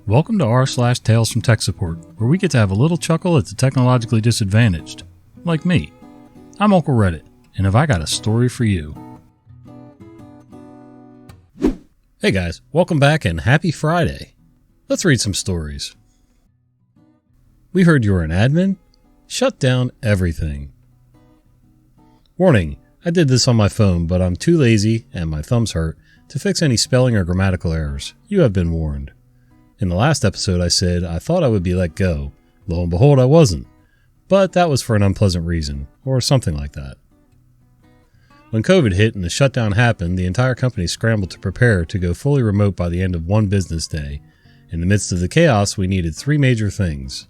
Welcome to r/Tales from Tech Support, where we get to have a little chuckle at the technologically disadvantaged, like me. I'm Uncle Reddit, and have I got a story for you. Hey guys, welcome back and happy Friday. Let's read some stories. We heard you're an admin? Shut down everything. Warning, I did this on my phone, but I'm too lazy, and my thumbs hurt, to fix any spelling or grammatical errors. You have been warned. In the last episode I said I thought I would be let go. Lo and behold, I wasn't. But that was for an unpleasant reason, or something like that. When COVID hit and the shutdown happened, the entire company scrambled to prepare to go fully remote by the end of one business day. In the midst of the chaos, we needed three major things.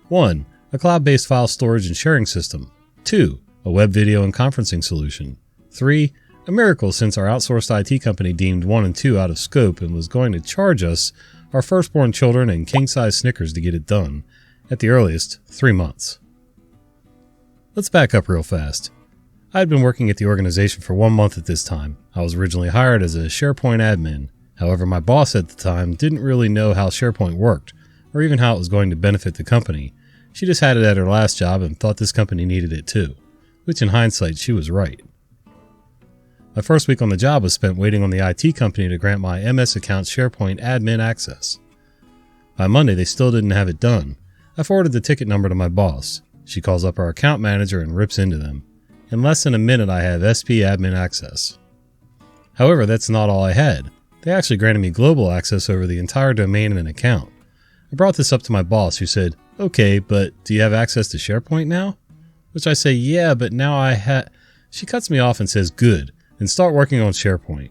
1. A cloud-based file storage and sharing system. 2. A web video and conferencing solution. 3. A miracle since our outsourced IT company deemed 1 and 2 out of scope and was going to charge us our firstborn children and king-size Snickers to get it done. At the earliest, 3 months. Let's back up real fast. I had been working at the organization for 1 month at this time. I was originally hired as a SharePoint admin. However, my boss at the time didn't really know how SharePoint worked, or even how it was going to benefit the company. She just had it at her last job and thought this company needed it too, which in hindsight, she was right. My first week on the job was spent waiting on the IT company to grant my MS account SharePoint admin access. By Monday, they still didn't have it done. I forwarded the ticket number to my boss. She calls up our account manager and rips into them. In less than a minute, I have SP admin access. However, that's not all I had. They actually granted me global access over the entire domain and account. I brought this up to my boss, who said, "Okay, but do you have access to SharePoint now?" Which I say, "Yeah, but now I have..." She cuts me off and says, "Good, and start working on SharePoint."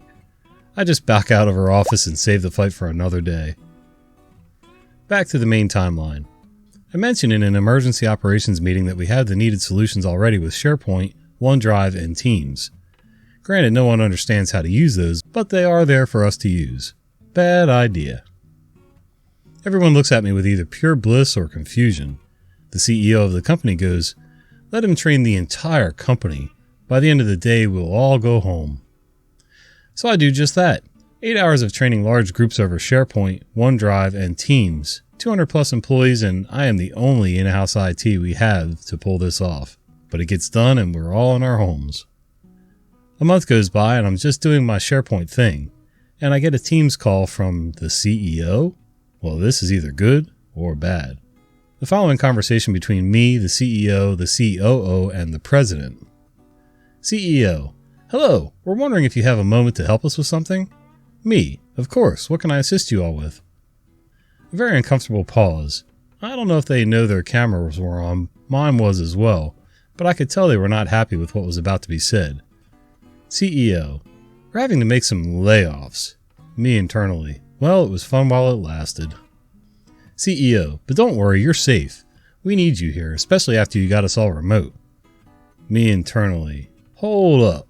I just back out of her office and save the fight for another day. Back to the main timeline. I mentioned in an emergency operations meeting that we had the needed solutions already with SharePoint, OneDrive, and Teams. Granted, no one understands how to use those, but they are there for us to use. Bad idea. Everyone looks at me with either pure bliss or confusion. The CEO of the company goes, "Let him train the entire company. By the end of the day, we'll all go home." So I do just that. 8 hours of training large groups over SharePoint, OneDrive, and Teams. 200 plus employees, and I am the only in-house IT we have to pull this off. But it gets done and we're all in our homes. A month goes by and I'm just doing my SharePoint thing. And I get a Teams call from the CEO? Well, this is either good or bad. The following conversation between me, the CEO, the COO, and the president. CEO: "Hello, we're wondering if you have a moment to help us with something?" Me: "Of course, what can I assist you all with?" A very uncomfortable pause. I don't know if they know their cameras were on, mine was as well, but I could tell they were not happy with what was about to be said. CEO: "We're having to make some layoffs." Me internally: "Well, it was fun while it lasted." CEO: "But don't worry, you're safe. We need you here, especially after you got us all remote." Me internally: "Hold up."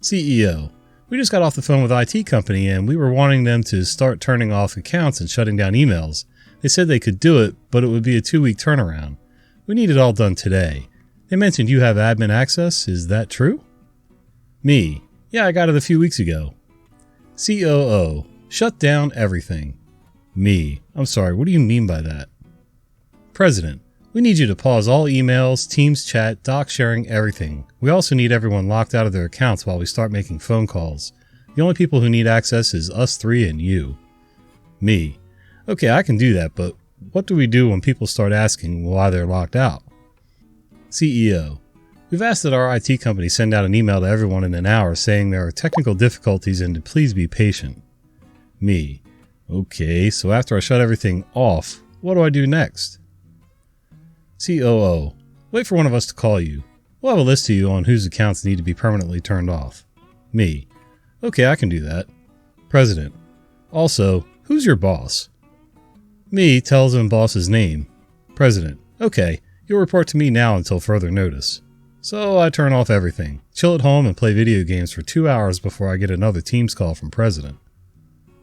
CEO: "We just got off the phone with IT company and we were wanting them to start turning off accounts and shutting down emails. They said they could do it, but it would be a 2-week turnaround. We need it all done today. They mentioned you have admin access, is that true?" Me: "Yeah, I got it a few weeks ago." COO: "Shut down everything." Me: "I'm sorry, what do you mean by that?" President: "We need you to pause all emails, Teams chat, doc sharing, everything. We also need everyone locked out of their accounts while we start making phone calls. The only people who need access is us three and you." Me: "Okay, I can do that, but what do we do when people start asking why they're locked out?" CEO: "We've asked that our IT company send out an email to everyone in an hour saying there are technical difficulties and to please be patient." Me: "Okay, so after I shut everything off, what do I do next?" COO: "Wait for one of us to call you. We'll have a list to you on whose accounts need to be permanently turned off." Me: "Okay, I can do that." President: "Also, who's your boss?" Me tells him boss's name. President: "Okay, you'll report to me now until further notice." So I turn off everything, chill at home and play video games for 2 hours before I get another Teams call from President.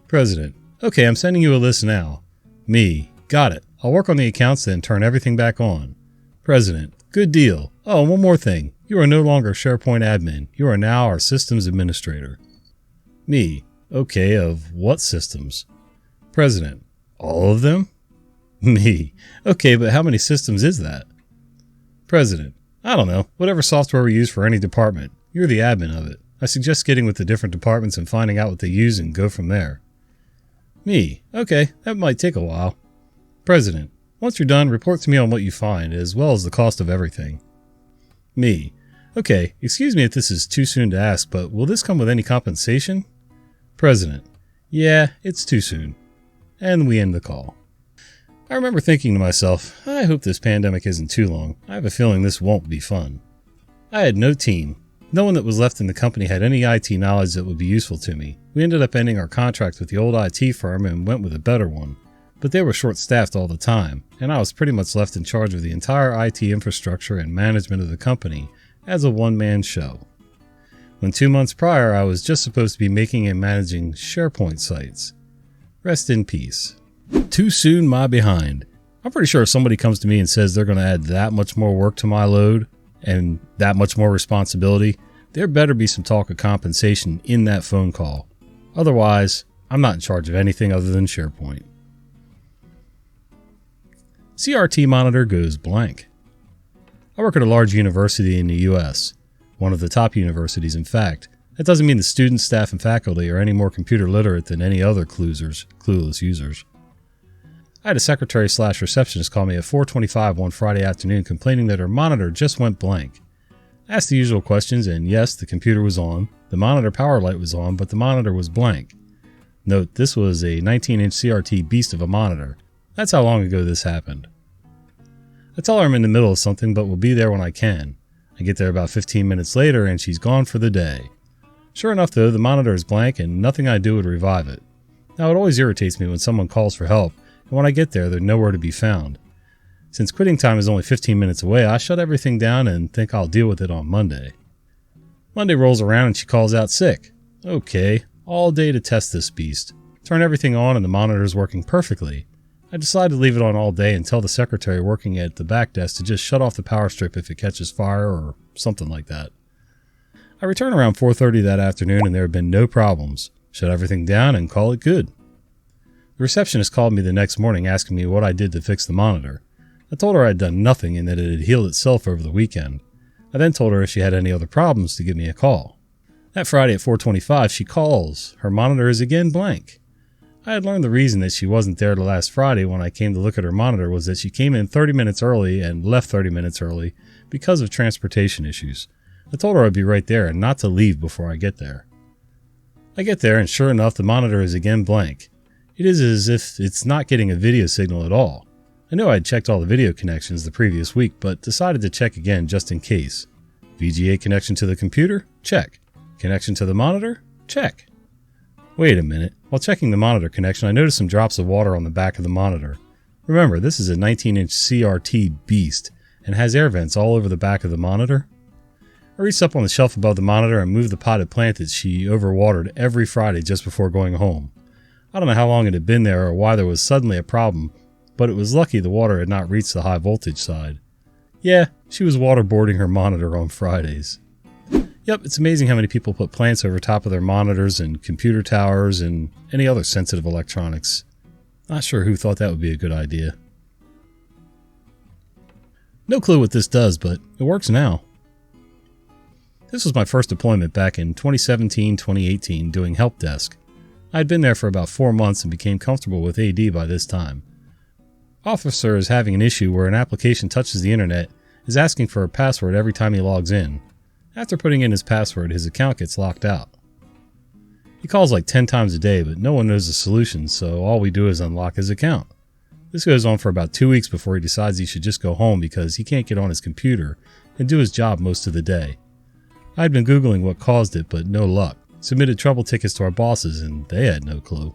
President: "Okay, I'm sending you a list now." Me: "Got it. I'll work on the accounts then turn everything back on." President: "Good deal. Oh, and one more thing. You are no longer SharePoint admin. You are now our systems administrator." Me: "Okay, of what systems?" President: all of them? Me: okay, but how many systems is that? President: I don't know. Whatever software we use for any department. You're the admin of it. I suggest getting with the different departments and finding out what they use and go from there. Me: okay, that might take a while. President: once you're done, report to me on what you find, as well as the cost of everything. Me: okay, excuse me if this is too soon to ask, but will this come with any compensation? President: yeah, it's too soon. And we end the call. I remember thinking to myself, I hope this pandemic isn't too long. I have a feeling this won't be fun. I had no team. No one that was left in the company had any IT knowledge that would be useful to me. We ended up ending our contract with the old IT firm and went with a better one. But they were short-staffed all the time, and I was pretty much left in charge of the entire IT infrastructure and management of the company as a one-man show. When 2 months prior, I was just supposed to be making and managing SharePoint sites. Rest in peace. Too soon, my behind. I'm pretty sure if somebody comes to me and says they're going to add that much more work to my load and that much more responsibility, there better be some talk of compensation in that phone call. Otherwise, I'm not in charge of anything other than SharePoint. CRT monitor goes blank. I work at a large university in the US, one of the top universities in fact. That doesn't mean the students, staff, and faculty are any more computer literate than any other clueless users. I had a secretary/receptionist call me at 4:25 one Friday afternoon complaining that her monitor just went blank. I asked the usual questions, and yes, the computer was on, the monitor power light was on, but the monitor was blank. Note, this was a 19-inch CRT beast of a monitor. That's how long ago this happened. I tell her I'm in the middle of something, but will be there when I can. I get there about 15 minutes later, and she's gone for the day. Sure enough, though, the monitor is blank, and nothing I do would revive it. Now, it always irritates me when someone calls for help, and when I get there, they're nowhere to be found. Since quitting time is only 15 minutes away, I shut everything down and think I'll deal with it on Monday. Monday rolls around and she calls out sick. Okay, all day to test this beast. Turn everything on and the monitor is working perfectly. I decide to leave it on all day and tell the secretary working at the back desk to just shut off the power strip if it catches fire or something like that. I return around 4:30 that afternoon and there have been no problems. Shut everything down and call it good. The receptionist called me the next morning asking me what I did to fix the monitor. I told her I had done nothing and that it had healed itself over the weekend. I then told her if she had any other problems to give me a call. That Friday at 4:25 she calls. Her monitor is again blank. I had learned the reason that she wasn't there the last Friday when I came to look at her monitor was that she came in 30 minutes early and left 30 minutes early because of transportation issues. I told her I'd be right there and not to leave before I get there. I get there and sure enough the monitor is again blank. It is as if it's not getting a video signal at all. I knew I had checked all the video connections the previous week, but decided to check again just in case. VGA connection to the computer? Check. Connection to the monitor? Check. Wait a minute. While checking the monitor connection, I noticed some drops of water on the back of the monitor. Remember, this is a 19-inch CRT beast and has air vents all over the back of the monitor. I reached up on the shelf above the monitor and moved the potted plant that she overwatered every Friday just before going home. I don't know how long it had been there or why there was suddenly a problem, but it was lucky the water had not reached the high voltage side. Yeah, she was waterboarding her monitor on Fridays. Yep, it's amazing how many people put plants over top of their monitors and computer towers and any other sensitive electronics. Not sure who thought that would be a good idea. No clue what this does, but it works now. This was my first deployment back in 2017-2018 doing help desk. I had been there for about 4 months and became comfortable with AD by this time. Officer is having an issue where an application touches the internet, is asking for a password every time he logs in. After putting in his password, his account gets locked out. He calls like 10 times a day, but no one knows the solution, so all we do is unlock his account. This goes on for about 2 weeks before he decides he should just go home because he can't get on his computer and do his job most of the day. I had been Googling what caused it, but no luck. Submitted trouble tickets to our bosses, and they had no clue.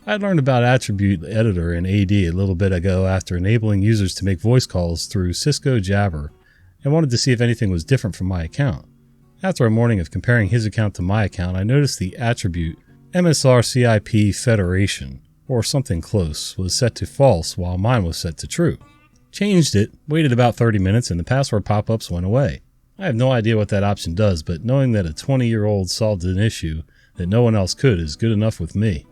I had learned about Attribute Editor in AD a little bit ago after enabling users to make voice calls through Cisco Jabber, and wanted to see if anything was different from my account. After a morning of comparing his account to my account, I noticed the attribute MSRCIP Federation, or something close, was set to false while mine was set to true. Changed it, waited about 30 minutes, and the password pop-ups went away. I have no idea what that option does, but knowing that a 20-year-old solved an issue that no one else could is good enough with me.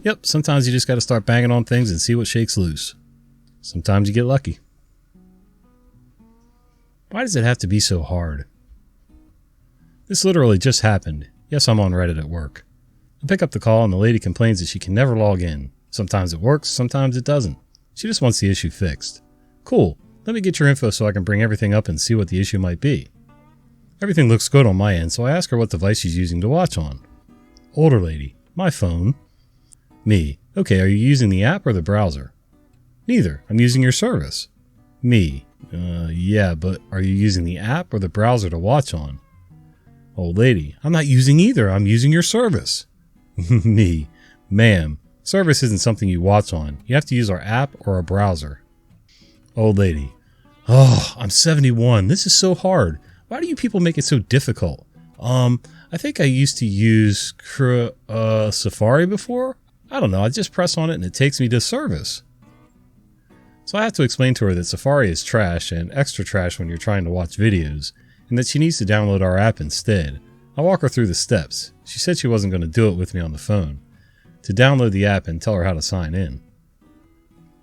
Yep, Yep, sometimes you just got to start banging on things and see what shakes loose. Sometimes you get lucky. Why does it have to be so hard? This literally just happened. Yes, I'm on Reddit at work. I pick up the call and the lady complains that she can never log in. Sometimes it works, sometimes it doesn't. She just wants the issue fixed. Cool, let me get your info so I can bring everything up and see what the issue might be. Everything looks good on my end, so I ask her what device she's using to watch on. Older lady, my phone. Me, okay, are you using the app or the browser? Neither, I'm using your service. Me, yeah, but are you using the app or the browser to watch on? Old lady, I'm not using either, I'm using your service. Me, ma'am, service isn't something you watch on. You have to use our app or a browser. Old lady, oh, I'm 71. This is so hard. Why do you people make it so difficult? I think I used to use Safari before. I don't know, I just press on it and it takes me to service. So I have to explain to her that Safari is trash and extra trash when you're trying to watch videos, and that she needs to download our app instead. I walk her through the steps. She said she wasn't going to do it with me on the phone. To download the app and tell her how to sign in.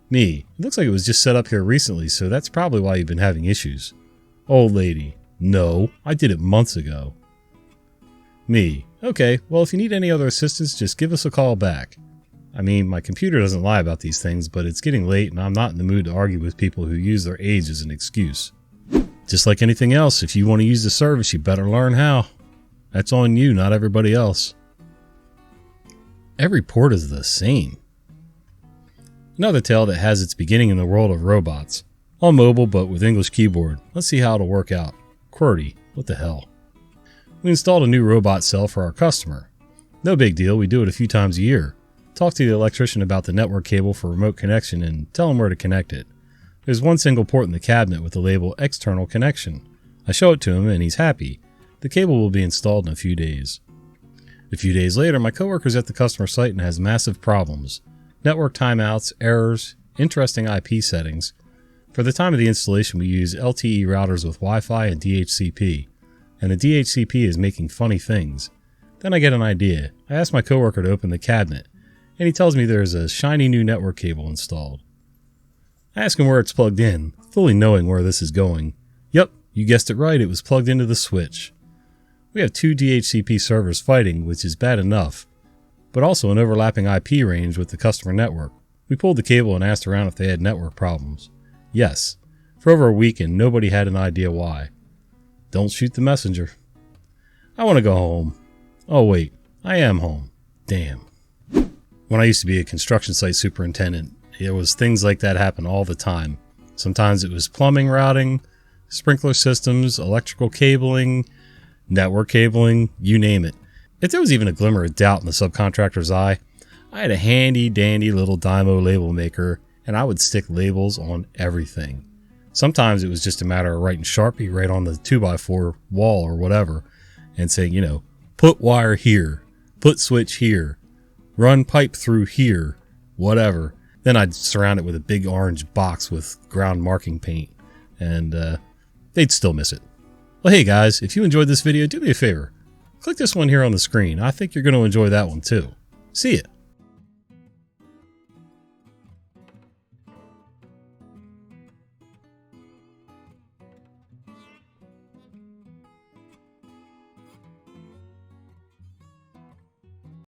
Me, it looks like it was just set up here recently, so that's probably why you've been having issues. Old lady, no, I did it months ago. Me, okay, well if you need any other assistance, just give us a call back. I mean, my computer doesn't lie about these things, but it's getting late and I'm not in the mood to argue with people who use their age as an excuse. Just like anything else, if you want to use the service, you better learn how. That's on you, not everybody else. Every port is the same. Another tale that has its beginning in the world of robots. On mobile, but with English keyboard. Let's see how it'll work out. QWERTY, what the hell? We installed a new robot cell for our customer. No big deal, we do it a few times a year. Talk to the electrician about the network cable for remote connection and tell him where to connect it. There's one single port in the cabinet with the label external connection. I show it to him and he's happy. The cable will be installed in a few days. A few days later, my coworker's at the customer site and has massive problems. Network timeouts, errors, interesting IP settings. For the time of the installation, we use LTE routers with Wi-Fi and DHCP. And the DHCP is making funny things. Then I get an idea. I ask my coworker to open the cabinet, and he tells me there's a shiny new network cable installed. I ask him where it's plugged in, fully knowing where this is going. Yep, you guessed it right, it was plugged into the switch. We have two DHCP servers fighting, which is bad enough, but also an overlapping IP range with the customer network. We pulled the cable and asked around if they had network problems. Yes, for over a week and nobody had an idea why. Don't shoot the messenger. I want to go home. Oh wait, I am home. Damn. When I used to be a construction site superintendent, there was things like that happen all the time. Sometimes it was plumbing routing, sprinkler systems, electrical cabling, network cabling, you name it. If there was even a glimmer of doubt in the subcontractor's eye, I had a handy dandy little Dymo label maker and I would stick labels on everything. Sometimes it was just a matter of writing Sharpie right on the 2x4 wall or whatever and saying, put wire here, put switch here, run pipe through here, whatever. Then I'd surround it with a big orange box with ground marking paint and they'd still miss it. Well, hey guys, if you enjoyed this video, do me a favor. Click this one here on the screen. I think you're going to enjoy that one too. See ya.